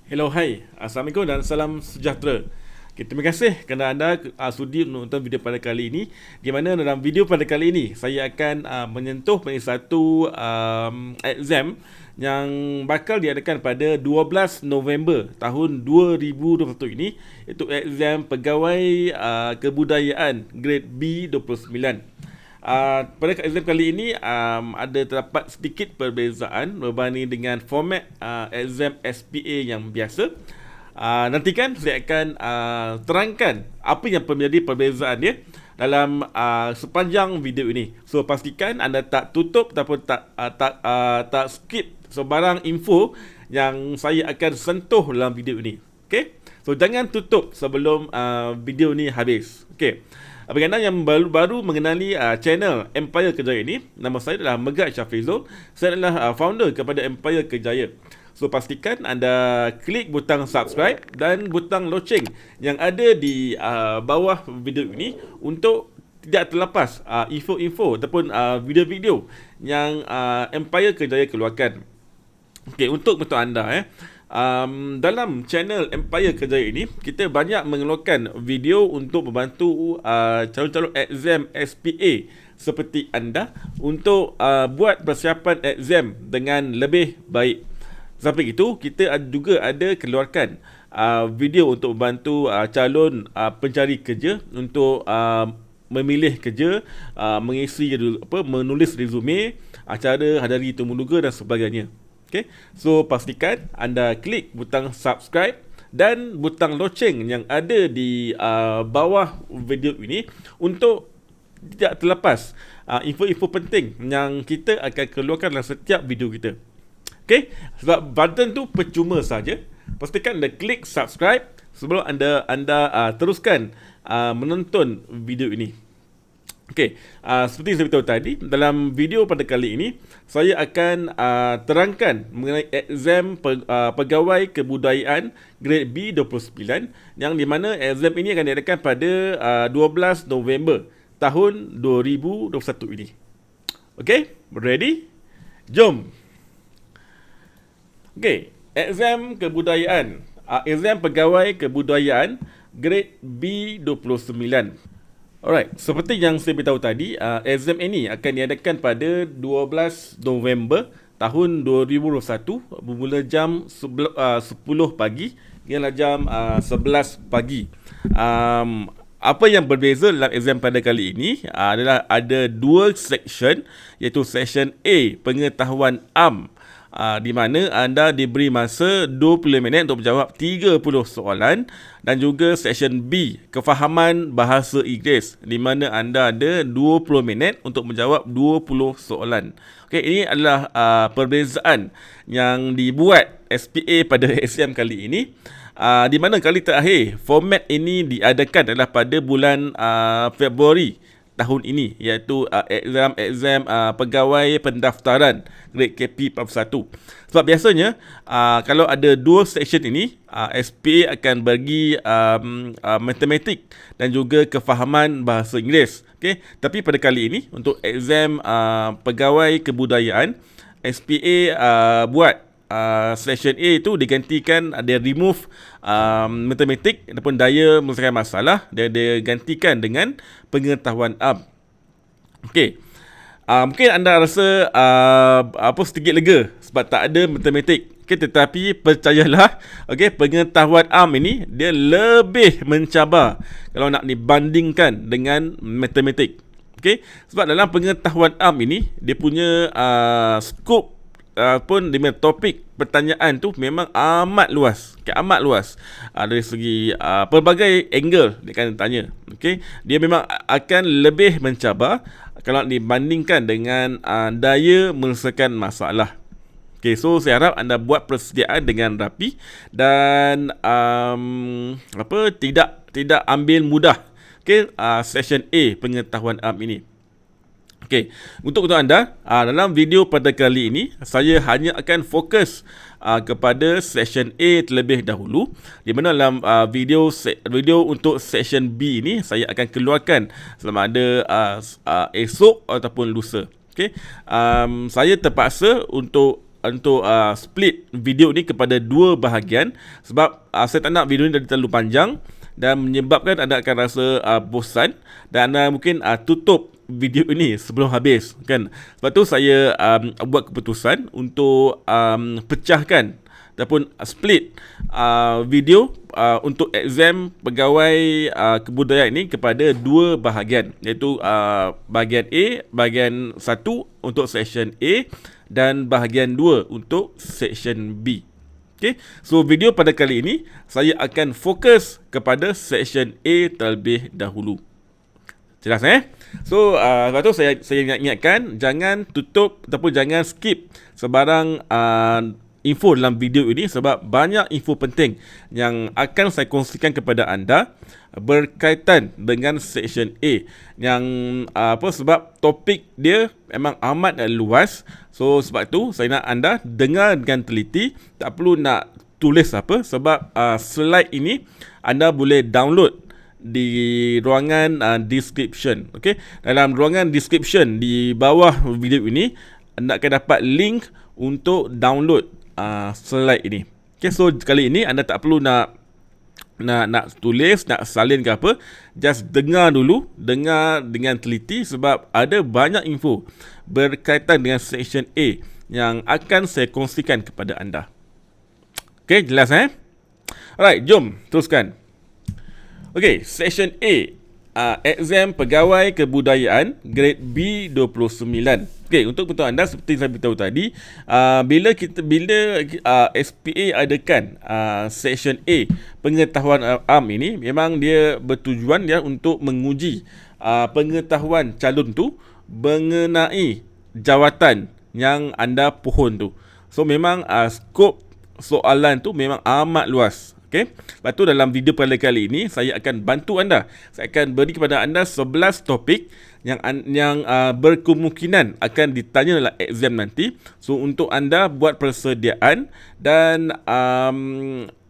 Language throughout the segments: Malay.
Hello, hai. Assalamualaikum dan salam sejahtera. Okay, terima kasih kerana anda sudi menonton video pada kali ini. Di mana dalam video pada kali ini, saya akan menyentuh satu exam yang bakal diadakan pada 12 November tahun 2021 ini, iaitu exam pegawai kebudayaan grade B29. Pada exam kali ini ada terdapat sedikit perbezaan berbanding dengan format exam SPA yang biasa. Nantikan saya akan terangkan apa yang menjadi perbezaan dia dalam sepanjang video ini. So pastikan anda tak tutup ataupun tak skip sebarang info yang saya akan sentuh dalam video ini. Okay? So jangan tutup sebelum video ni habis. Okay. Bagi anda yang baru mengenali channel Empire Kejaya ini, nama saya adalah Megat Syafrizul. Saya adalah founder kepada Empire Kejaya. So pastikan anda klik butang subscribe dan butang loceng yang ada di bawah video ini untuk tidak terlepas info-info ataupun video-video yang Empire Kejaya keluarkan. Okey, untuk anda dalam channel Empire Kejaya ini, kita banyak mengeluarkan video untuk membantu calon-calon exam SPA seperti anda untuk buat persiapan exam dengan lebih baik. Sampai itu, kita juga ada keluarkan video untuk membantu calon pencari kerja untuk memilih kerja, mengisi menulis resume, cara hadari temuduga dan sebagainya. Okay. So pastikan anda klik butang subscribe dan butang loceng yang ada di bawah video ini untuk tidak terlepas info-info penting yang kita akan keluarkan dalam setiap video kita. Okay. Sebab button tu percuma saja. Pastikan anda klik subscribe sebelum anda teruskan menonton video ini. Okey, seperti yang saya beritahu tadi, dalam video pada kali ini, saya akan terangkan mengenai exam pegawai kebudayaan grade B29 yang di mana exam ini akan diadakan pada 12 November tahun 2021 ini. Okey, ready? Jom! Okey, exam kebudayaan, exam pegawai kebudayaan grade B29. Alright, seperti yang saya beritahu tadi, exam ini akan diadakan pada 12 November tahun 2021 bermula jam 10 pagi hingga jam 11 pagi. Apa yang berbeza dalam exam pada kali ini adalah ada dua section, iaitu section A, pengetahuan am, di mana anda diberi masa 20 minit untuk menjawab 30 soalan, dan juga section B, kefahaman bahasa Inggeris, di mana anda ada 20 minit untuk menjawab 20 soalan. Okey, ini adalah perbezaan yang dibuat SPA pada exam kali ini. Di mana kali terakhir format ini diadakan adalah pada bulan Februari tahun ini, iaitu exam pegawai pendaftaran grade KP 41. Sebab biasanya kalau ada dua section ini, SPA akan bagi matematik dan juga kefahaman bahasa Inggeris. Okay? Tapi pada kali ini untuk exam pegawai kebudayaan, SPA buat section A itu digantikan, dia remove matematik ataupun daya menyelesaikan masalah, dia gantikan dengan pengetahuan am. Okey. Mungkin anda rasa sedikit lega sebab tak ada matematik. Okay, tetapi percayalah, pengetahuan am ini dia lebih mencabar kalau nak dibandingkan dengan matematik. Okay? Sebab dalam pengetahuan am ini dia punya skop pun dengan topik pertanyaan tu memang amat luas. Amat luas. Dari segi pelbagai angle dia akan tanya. Dia memang akan lebih mencabar kalau dibandingkan dengan daya menyelesaikan masalah. So saya harap anda buat persediaan dengan rapi dan tidak ambil mudah session A pengetahuan am ini. Okey, untuk anda, dalam video pada kali ini, saya hanya akan fokus kepada section A terlebih dahulu, di mana dalam video untuk section B ini saya akan keluarkan sama ada esok ataupun lusa. Okey, saya terpaksa untuk split video ni kepada dua bahagian sebab saya tak nak video ni terlalu panjang dan menyebabkan anda akan rasa bosan dan anda mungkin tutup video ini sebelum habis kan. Sebab tu saya buat keputusan untuk pecahkan ataupun split video untuk exam pegawai kebudayaan ini kepada dua bahagian, iaitu bahagian A, bahagian 1 untuk section A dan bahagian 2 untuk section B. Okay, so video pada kali ini saya akan fokus kepada section A terlebih dahulu. Jelas So sebab tu saya ingatkan jangan tutup ataupun jangan skip sebarang info dalam video ini sebab banyak info penting yang akan saya kongsikan kepada anda berkaitan dengan section A yang sebab topik dia memang amat luas. So sebab tu saya nak anda dengar dengan teliti, tak perlu nak tulis apa sebab slide ini anda boleh download di ruangan description. Okey, dalam ruangan description di bawah video ini anda akan dapat link untuk download slide ini. Okay, so kali ini anda tak perlu nak tulis, nak salin ke apa. Just dengar dulu, dengar dengan teliti sebab ada banyak info berkaitan dengan section A yang akan saya kongsikan kepada anda. Okay, jelas Alright, jom teruskan. Okay, section A, exam pegawai kebudayaan grade B29. Okay, untuk betul anda seperti saya beritahu tadi, bila SPA adakan section A pengetahuan am ini, memang dia bertujuan dia untuk menguji pengetahuan calon tu mengenai jawatan yang anda pohon tu. So memang skop soalan tu memang amat luas. Okay. Lepas tu dalam video pada kali ini saya akan bantu anda. Saya akan beri kepada anda 11 topik yang berkemungkinan akan ditanya dalam exam nanti. So untuk anda buat persediaan dan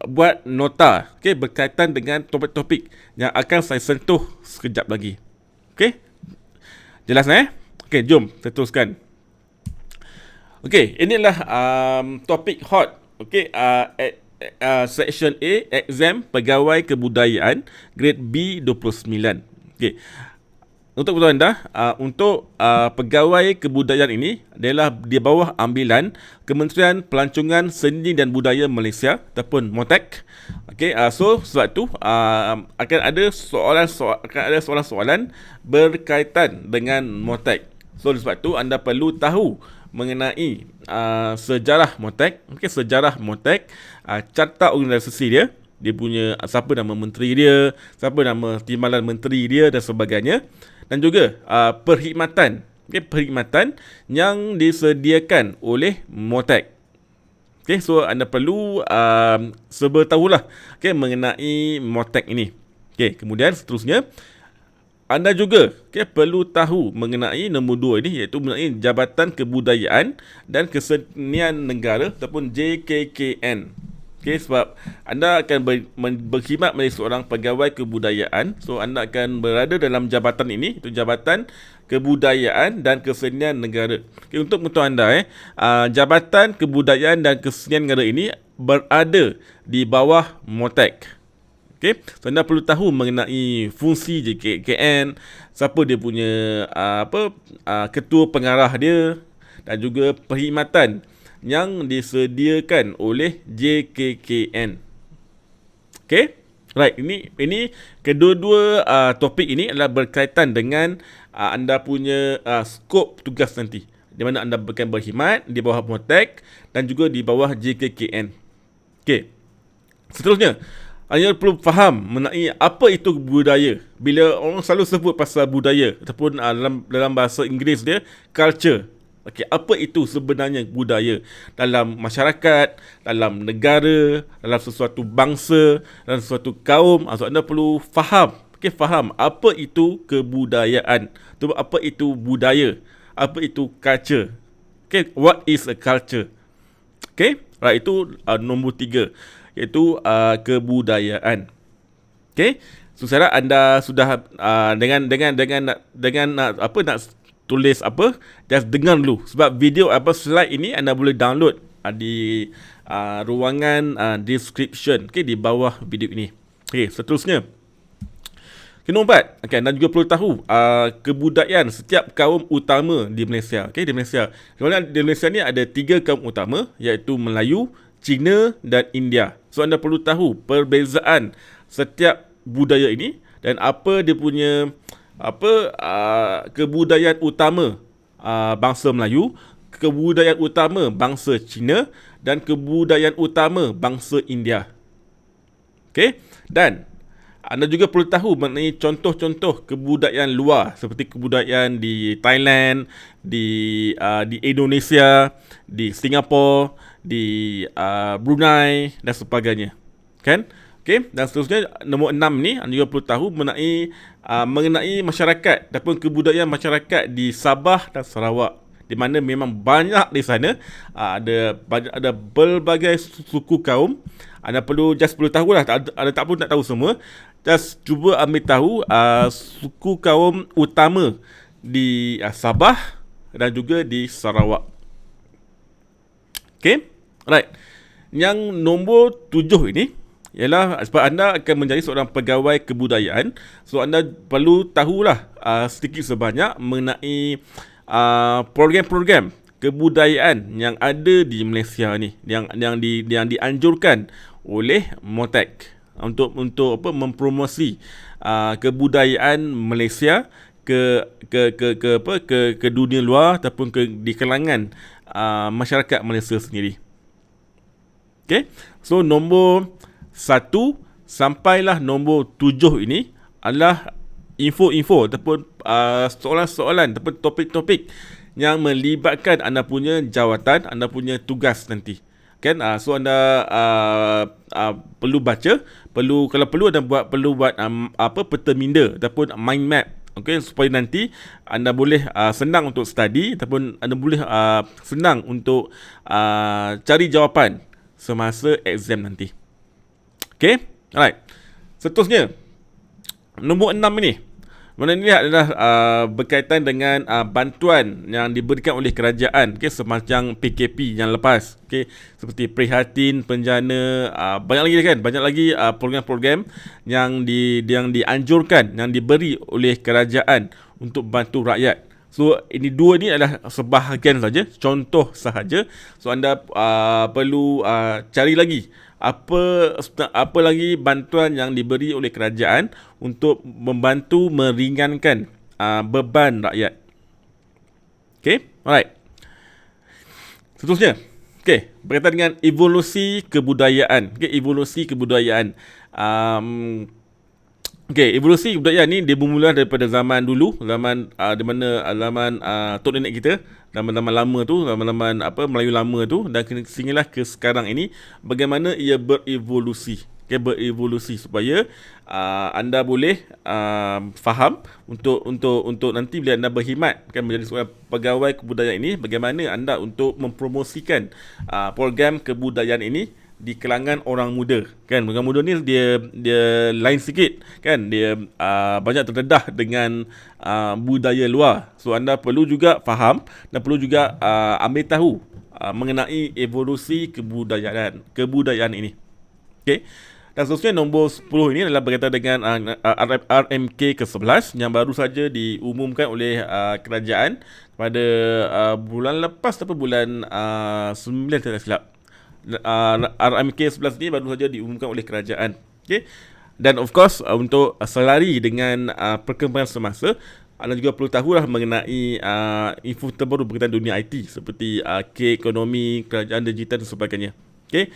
buat nota, okay, berkaitan dengan topik-topik yang akan saya sentuh sekejap lagi. Okay, jelas Okay, jom kita teruskan. Okay, inilah topik hot. Okay, section A, exam pegawai kebudayaan grade B29. Okay, untuk betul anda, untuk pegawai kebudayaan ini adalah di bawah ambilan Kementerian Pelancongan Seni dan Budaya Malaysia ataupun MOTEK. Okay, so sebab tu akan ada soalan-soalan berkaitan dengan MOTEK. So sebab tu anda perlu tahu mengenai sejarah MOTEK, okay, sejarah MOTEK, carta organisasi dia, dia punya siapa nama menteri dia, siapa nama timbalan menteri dia dan sebagainya, dan juga perkhidmatan, okay, perkhidmatan yang disediakan oleh MOTEK. Okay, so anda perlu sebertahulah, okay, mengenai MOTEK ini. Okay, kemudian seterusnya anda juga, okay, perlu tahu mengenai nombor 2 ini, iaitu mengenai Jabatan Kebudayaan dan Kesenian Negara ataupun JKKN. Okay, sebab anda akan berkhidmat menjadi seorang pegawai kebudayaan. So anda akan berada dalam jabatan ini, itu Jabatan Kebudayaan dan Kesenian Negara. Okay, untuk betul anda, Jabatan Kebudayaan dan Kesenian Negara ini berada di bawah MOTEK. Okay, so anda perlu tahu mengenai fungsi JKKN, siapa dia punya ketua pengarah dia dan juga perkhidmatan yang disediakan oleh JKKN. Okay, right, ini kedua-dua topik ini adalah berkaitan dengan anda punya skop tugas nanti, di mana anda akan berkhidmat di bawah MOTEK dan juga di bawah JKKN. Okay, seterusnya anda perlu faham mengenai apa itu budaya. Bila orang selalu sebut pasal budaya ataupun dalam bahasa Inggeris dia culture. Okey, apa itu sebenarnya budaya dalam masyarakat, dalam negara, dalam sesuatu bangsa, dalam sesuatu kaum. So anda perlu faham, okey, faham apa itu kebudayaan. Apa itu budaya? Apa itu culture? Okey, what is a culture? Okey, right, itu nombor 3. Iaitu kebudayaan. Okey, so saya anda sudah dengan nak tulis apa, just dengar dulu. Sebab video slide ini anda boleh download di ruangan description, okay, di bawah video ini. Okay, seterusnya. Okay, nombor 4. Okay, anda juga perlu tahu kebudayaan setiap kaum utama di Malaysia. Okay, di Malaysia. Kemudian di Malaysia ni ada 3 kaum utama, iaitu Melayu, Cina dan India. So anda perlu tahu perbezaan setiap budaya ini dan apa dia punya kebudayaan utama bangsa Melayu, kebudayaan utama bangsa Cina dan kebudayaan utama bangsa India. Okay, dan anda juga perlu tahu mengenai contoh-contoh kebudayaan luar seperti kebudayaan di Thailand, di Indonesia, di Singapura, di Brunei dan sebagainya. Kan? Okey, dan seterusnya nombor 6 ni anda juga perlu tahu mengenai masyarakat ataupun kebudayaan masyarakat di Sabah dan Sarawak, di mana memang banyak di sana ada pelbagai suku kaum. Anda perlu tahulah, anda tak perlu nak tahu semua. Just cuba ambil tahu suku kaum utama di Sabah dan juga di Sarawak. Okay, alright. Yang nombor 7 ini ialah sebab anda akan menjadi seorang pegawai kebudayaan, so anda perlu tahulah sedikit sebanyak mengenai program-program kebudayaan yang ada di Malaysia ni, yang dianjurkan oleh MOTAC untuk mempromosi kebudayaan Malaysia ke dunia luar ataupun di kalangan masyarakat Malaysia sendiri. Okay, so nombor 1 sampailah nombor 7 ini adalah info-info ataupun soalan-soalan ataupun topik-topik yang melibatkan anda punya jawatan, anda punya tugas nanti. Kan? So anda perlu baca, kalau perlu anda perlu buat peta minda ataupun mind map. Okay, supaya nanti anda boleh senang untuk study ataupun anda boleh senang untuk cari jawapan semasa exam nanti. Okay, alright. Seterusnya, nombor 6 ini. Mana ini adalah berkaitan dengan bantuan yang diberikan oleh kerajaan, okay, semacam PKP yang lepas, okay, seperti Prihatin, Penjana, banyak lagi program-program yang dianjurkan, yang diberi oleh kerajaan untuk bantu rakyat. So ini dua ni adalah sebahagian saja, contoh sahaja. So anda perlu cari lagi apa lagi bantuan yang diberi oleh kerajaan untuk membantu meringankan beban rakyat. Okay, alright. Seterusnya, okay, berkaitan dengan evolusi kebudayaan. Okay, evolusi kebudayaan. Okay, evolusi kebudayaan ni dia bermula daripada zaman dulu, zaman di mana zaman tok nenek kita, zaman-zaman lama tu, zaman-zaman Melayu lama tu, dan sehinggalah ke sekarang ini bagaimana ia berevolusi. Okay, berevolusi supaya anda boleh faham untuk nanti bila anda berkhidmat kan menjadi seorang pegawai kebudayaan ini, bagaimana anda untuk mempromosikan program kebudayaan ini di kalangan orang muda. Kan orang muda ni dia lain sikit kan, dia banyak terdedah dengan budaya luar. So anda perlu juga faham dan perlu juga ambil tahu mengenai evolusi kebudayaan ini. Okey. Dan seterusnya nombor 10 ini adalah berkaitan dengan RMK ke-11 yang baru saja diumumkan oleh kerajaan pada bulan lepas atau bulan 9 tidak silap. RMK 11 ni baru saja diumumkan oleh kerajaan. Okay? Dan of course untuk selari dengan perkembangan semasa, anda juga perlu tahulah mengenai info terbaru berkaitan dunia IT seperti K-ekonomi, kerajaan digital dan sebagainya. Okay?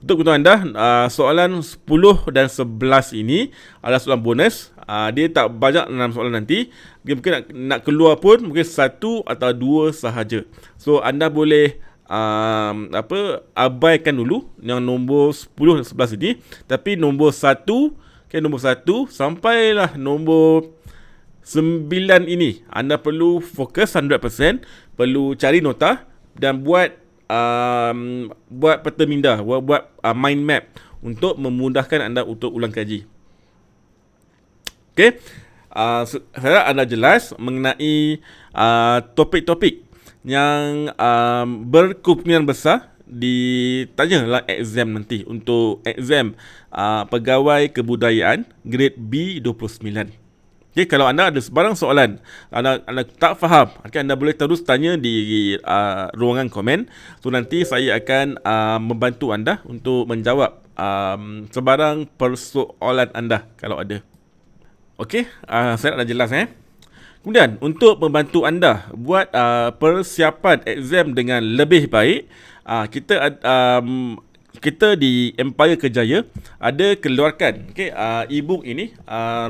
Untuk anda, soalan 10 dan 11 ini adalah soalan bonus. Dia tak banyak dalam soalan nanti. Mungkin nak keluar pun mungkin 1 atau 2 sahaja. So anda boleh abaikan dulu yang nombor 10 dan 11 ini, tapi nombor 1 sampailah nombor 9 ini anda perlu fokus 100%, perlu cari nota dan buat peta minda, buat mind map untuk memudahkan anda untuk ulang kaji. Okey. saya harap anda jelas mengenai topik-topik yang berkemungkinan besar ditanya dalam exam nanti untuk exam pegawai kebudayaan grade B29. Okay, kalau anda ada sebarang soalan, anda tak faham, anda boleh terus tanya di ruangan komen. So nanti saya akan membantu anda untuk menjawab sebarang persoalan anda kalau ada. Okey, saya dah jelas Kemudian untuk membantu anda buat persiapan exam dengan lebih baik, kita di Empire Kejaya ada keluarkan e-book ini,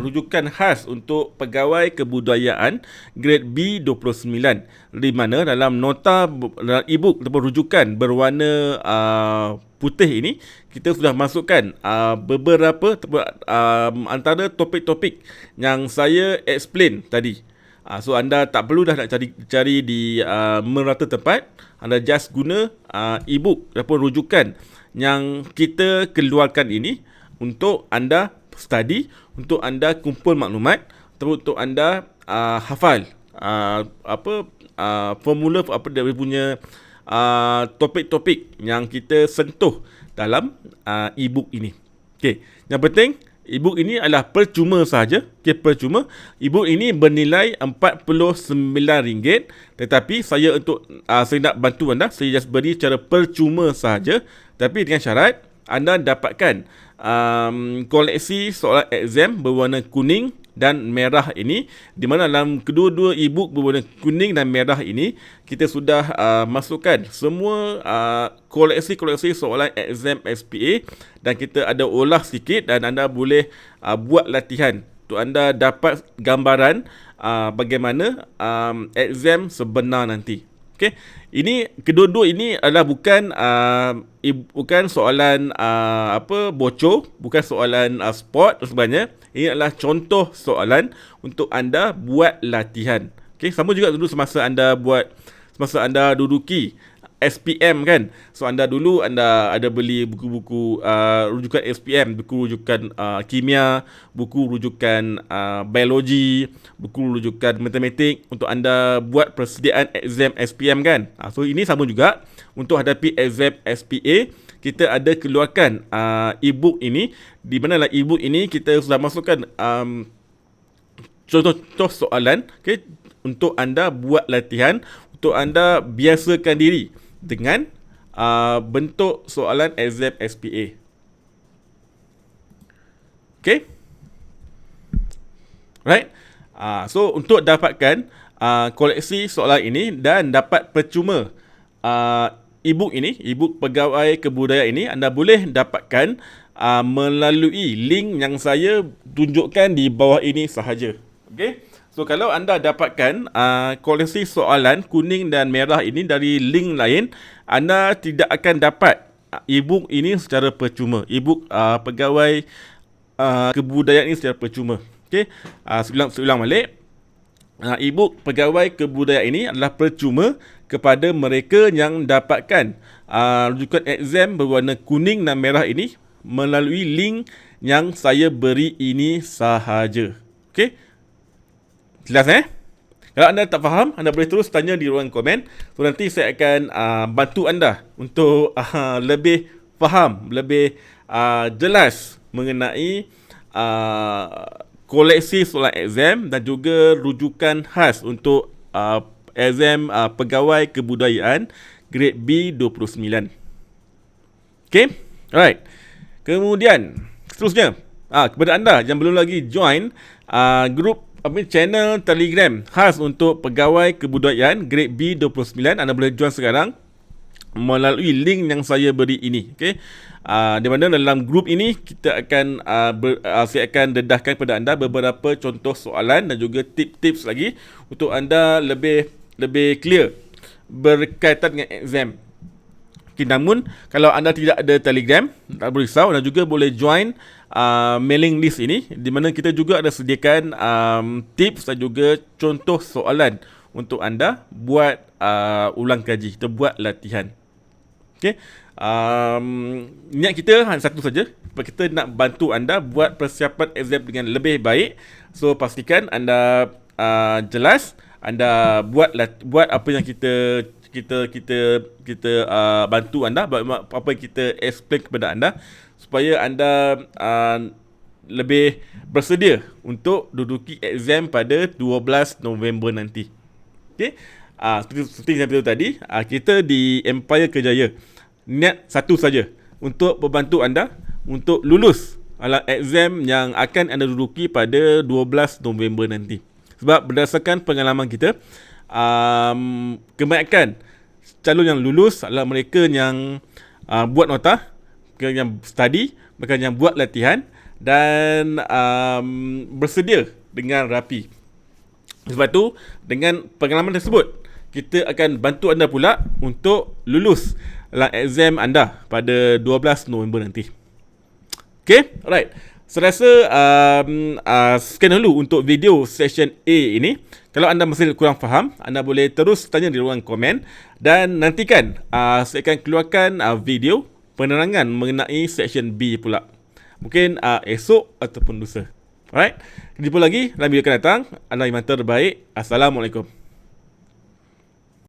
rujukan khas untuk pegawai kebudayaan grade B29, di mana dalam nota e-book ataupun rujukan berwarna putih ini kita sudah masukkan beberapa antara topik-topik yang saya explain tadi. So anda tak perlu dah nak cari di merata tempat. Anda just guna e-book ataupun rujukan yang kita keluarkan ini untuk anda study, untuk anda kumpul maklumat, untuk anda hafal formula dia punya topik-topik yang kita sentuh dalam e-book ini. Okey, yang penting e-book ini adalah percuma sahaja. Okey, percuma. E-book ini bernilai RM49, tetapi saya nak bantu anda, saya just beri secara percuma sahaja, tapi dengan syarat anda dapatkan koleksi soalan exam berwarna kuning dan merah ini, di mana dalam kedua-dua e-book berwarna kuning dan merah ini kita sudah masukkan semua koleksi-koleksi soalan exam SPA, dan kita ada olah sikit dan anda boleh buat latihan untuk anda dapat gambaran bagaimana exam sebenar nanti. Okay. Ini kedua-dua ini adalah bukan soalan bocor, bukan soalan sport dan sebagainya. Ini adalah contoh soalan untuk anda buat latihan. Okay. Sama juga dulu semasa anda duduki SPM kan. So anda ada beli buku-buku rujukan SPM, buku rujukan kimia, buku rujukan biologi, buku rujukan matematik untuk anda buat persediaan exam SPM kan. So ini sama juga untuk hadapi exam SPA, kita ada keluarkan e-book ini, di mana dalam e-book ini kita sudah masukkan contoh soalan, okay, untuk anda buat latihan, untuk anda biasakan diri dengan bentuk soalan exam SPA. Okay? Right? So untuk dapatkan koleksi soalan ini dan dapat percuma e-book ini, e-book pegawai kebudayaan ini, anda boleh dapatkan melalui link yang saya tunjukkan di bawah ini sahaja. Okay? So kalau anda dapatkan koleksi soalan kuning dan merah ini dari link lain, anda tidak akan dapat e-book ini secara percuma. E-book pegawai kebudayaan ini secara percuma. Okey, seulang balik. E-book pegawai kebudayaan ini adalah percuma kepada mereka yang dapatkan rujukan exam berwarna kuning dan merah ini melalui link yang saya beri ini sahaja. Okey? Jelas Kalau anda tak faham, anda boleh terus tanya di ruang komen. So nanti saya akan bantu anda untuk lebih faham, lebih jelas mengenai koleksi soalan exam dan juga rujukan khas untuk exam pegawai kebudayaan grade B29. Okay? Alright. Kemudian seterusnya, kepada anda yang belum lagi join grup channel Telegram khas untuk pegawai kebudayaan grade B29, anda boleh join sekarang melalui link yang saya beri ini. Okey, di mana dalam grup ini kita akan saya akan dedahkan kepada anda beberapa contoh soalan dan juga tips-tips lagi untuk anda lebih clear berkaitan dengan exam. Okay, namun kalau anda tidak ada Telegram, tak berisau, anda juga boleh join mailing list ini, di mana kita juga ada sediakan tips dan juga contoh soalan untuk anda buat ulang kaji, kita buat latihan. Okay. Niat kita hanya satu saja. Kita nak bantu anda buat persiapan exam dengan lebih baik. So pastikan anda jelas, anda buat apa yang kita bantu anda, apa yang kita explain kepada anda, supaya anda lebih bersedia untuk duduki exam pada 12 November nanti. Okey. Seperti saya beritahu tadi, kita di Empire Kerjaya niat satu saja, untuk membantu anda untuk lulus exam yang akan anda duduki pada 12 November nanti. Sebab berdasarkan pengalaman kita, kebanyakan calon yang lulus adalah mereka yang buat nota, yang study, mereka yang buat latihan dan bersedia dengan rapi. Sebab tu, dengan pengalaman tersebut, kita akan bantu anda pula untuk lulus exam anda pada 12 November nanti. Okay, alright. Saya rasa sekian dulu untuk video session A ini. Kalau anda masih kurang faham, anda boleh terus tanya di ruang komen. Dan nantikan saya akan keluarkan video penerangan mengenai session B pula. Mungkin esok ataupun lusa. Alright, jumpa lagi dalam video akan datang. Anda yang terbaik. Assalamualaikum.